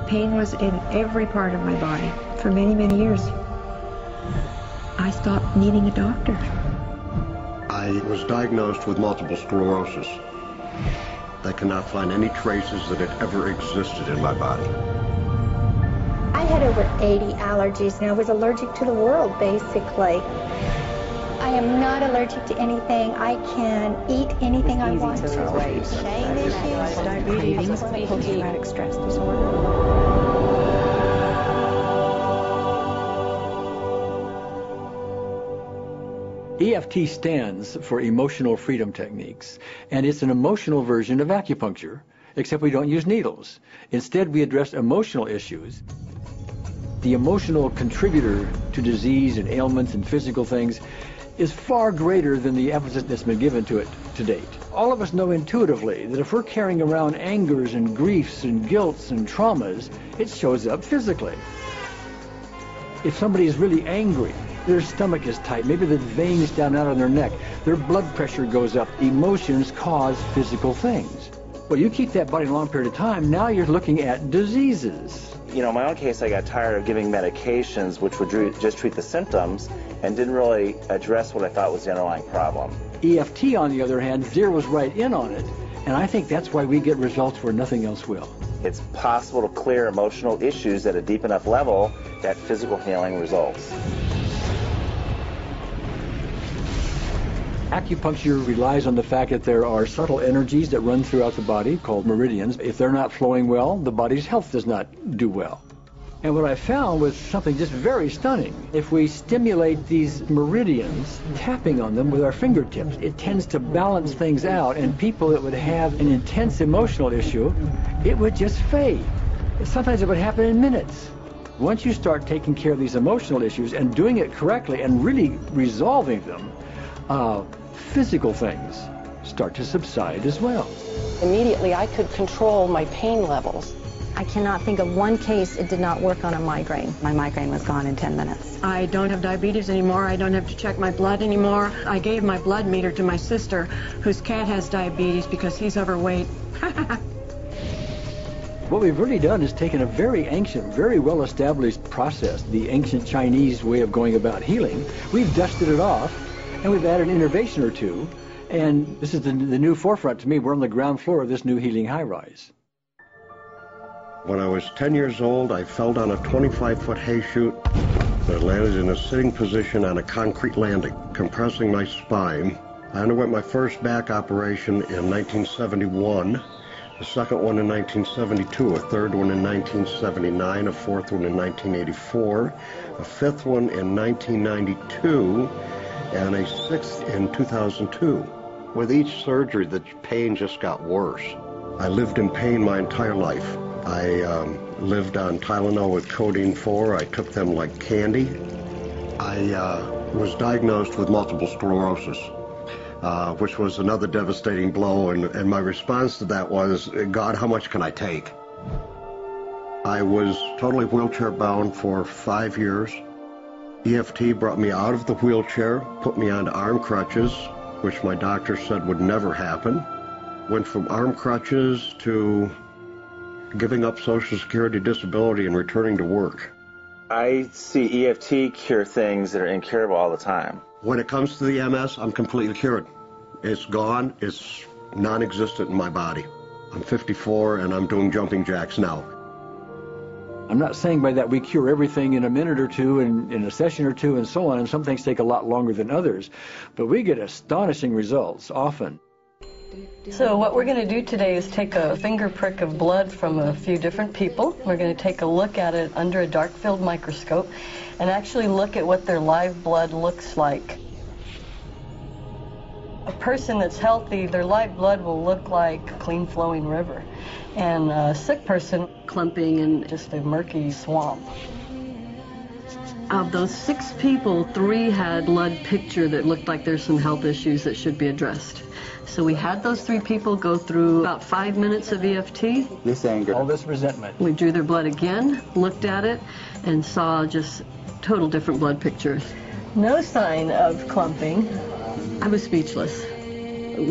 pain was in every part of my body for many, many years. I stopped needing a doctor. I was diagnosed with multiple sclerosis. They cannot find any traces that it ever existed in my body. I had over 80 allergies, and I was allergic to the world, basically. I am not allergic to anything. I can eat anything I want to. Diabetes, post-traumatic stress disorder. EFT stands for Emotional Freedom Techniques, and it's an emotional version of acupuncture, except we don't use needles. Instead, we address emotional issues. The emotional contributor to disease and ailments and physical things is far greater than the emphasis that's been given to it to date. All of us know intuitively that if we're carrying around angers and griefs and guilts and traumas, it shows up physically. If somebody is really angry, their stomach is tight, maybe the veins down out on their neck, their blood pressure goes up. Emotions cause physical things. Well, you keep that body a long period of time, now you're looking at diseases. You know, in my own case, I got tired of giving medications which would just treat the symptoms and didn't really address what I thought was the underlying problem. EFT, on the other hand, zeroes right in on it, and I think that's why we get results where nothing else will. It's possible to clear emotional issues at a deep enough level that physical healing results. Acupuncture relies on the fact that there are subtle energies that run throughout the body called meridians. If they're not flowing well, the body's health does not do well. And what I found was something just very stunning. If we stimulate these meridians, tapping on them with our fingertips, it tends to balance things out, and people that would have an intense emotional issue, it would just fade. Sometimes it would happen in minutes. Once you start taking care of these emotional issues and doing it correctly and really resolving them, physical things start to subside as well. Immediately, I could control my pain levels. I cannot think of one case it did not work on a migraine. My migraine was gone in 10 minutes. I don't have diabetes anymore. I don't have to check my blood anymore. I gave my blood meter to my sister, whose cat has diabetes because he's overweight. What we've really done is taken a very ancient, very well-established process, the ancient Chinese way of going about healing. We've dusted it off, and we've added an innovation or two, and this is the new forefront to me. We're on the ground floor of this new healing high-rise. When I was 10 years old, I fell down a 25-foot hay chute that landed in a sitting position on a concrete landing, compressing my spine. I underwent my first back operation in 1971, a second one in 1972, a third one in 1979, a fourth one in 1984, a fifth one in 1992, and a sixth in 2002. With each surgery, the pain just got worse. I lived in pain my entire life. I lived on Tylenol with codeine 4. I took them like candy. I was diagnosed with multiple sclerosis, which was another devastating blow, and my response to that was, God, how much can I take? I was totally wheelchair bound for 5 years. EFT brought me out of the wheelchair, put me onto arm crutches, which my doctor said would never happen. Went from arm crutches to giving up Social Security disability and returning to work. I see EFT cure things that are incurable all the time. When it comes to the MS, I'm completely cured. It's gone. It's non-existent in my body. I'm 54 and I'm doing jumping jacks now. I'm not saying by that we cure everything in a minute or two, and in a session or two, and so on, and some things take a lot longer than others, but we get astonishing results often. So what we're going to do today is take a finger prick of blood from a few different people. We're going to take a look at it under a dark field microscope and actually look at what their live blood looks like. A person that's healthy, their live blood will look like a clean flowing river, and a sick person, clumping in just a murky swamp. Of those 6 people, 3 had blood picture that looked like there's some health issues that should be addressed. So we had those 3 people go through about 5 minutes of EFT. This anger. All this resentment. We drew their blood again, looked at it, and saw just total different blood pictures. No sign of clumping. I was speechless.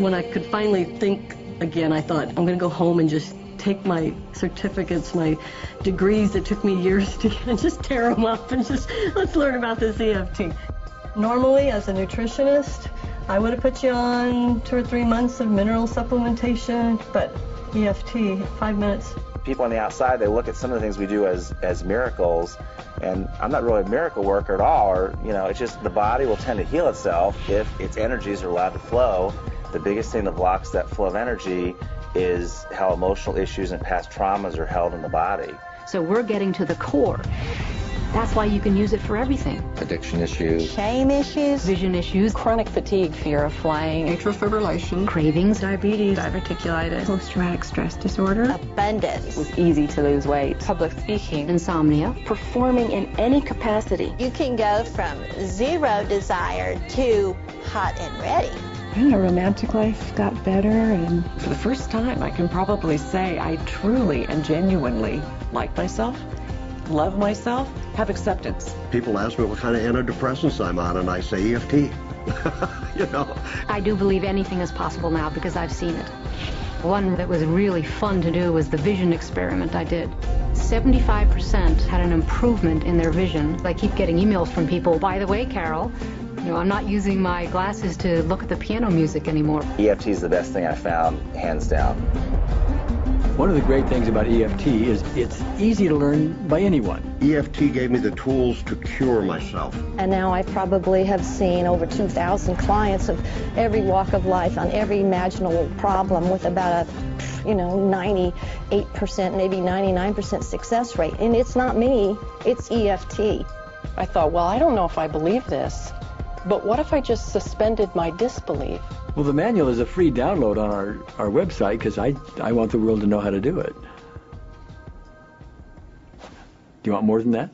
When I could finally think again, I thought, I'm going to go home and just take my certificates, my degrees that took me years to get, and just tear them up and just, let's learn about this EFT. Normally, as a nutritionist, I would have put you on 2 or 3 months of mineral supplementation, but EFT, 5 minutes. People on the outside, they look at some of the things we do as miracles, and I'm not really a miracle worker at all, or, it's just the body will tend to heal itself if its energies are allowed to flow. The biggest thing that blocks that flow of energy is how emotional issues and past traumas are held in the body. So we're getting to the core. That's why you can use it for everything. Addiction issues, shame issues, vision issues, chronic fatigue, fear of flying, atrial fibrillation, cravings, diabetes, diverticulitis, post-traumatic stress disorder, abundance, it was easy to lose weight, public speaking, insomnia, performing in any capacity. You can go from zero desire to hot and ready. Our romantic life got better, and for the first time I can probably say I truly and genuinely like myself, love myself, have acceptance. People ask me what kind of antidepressants I'm on, and I say EFT. I do believe anything is possible now because I've seen it. One that was really fun to do was the vision experiment I did. 75% had an improvement in their vision. I keep getting emails from people, by the way, Carol, I'm not using my glasses to look at the piano music anymore. EFT is the best thing I found, hands down. One of the great things about EFT is it's easy to learn by anyone. EFT gave me the tools to cure myself. And now I probably have seen over 2,000 clients of every walk of life on every imaginable problem with about a 98%, maybe 99% success rate. And it's not me, it's EFT. I thought, well, I don't know if I believe this, but what if I just suspended my disbelief? Well, the manual is a free download on our website because I want the world to know how to do it. Do you want more than that?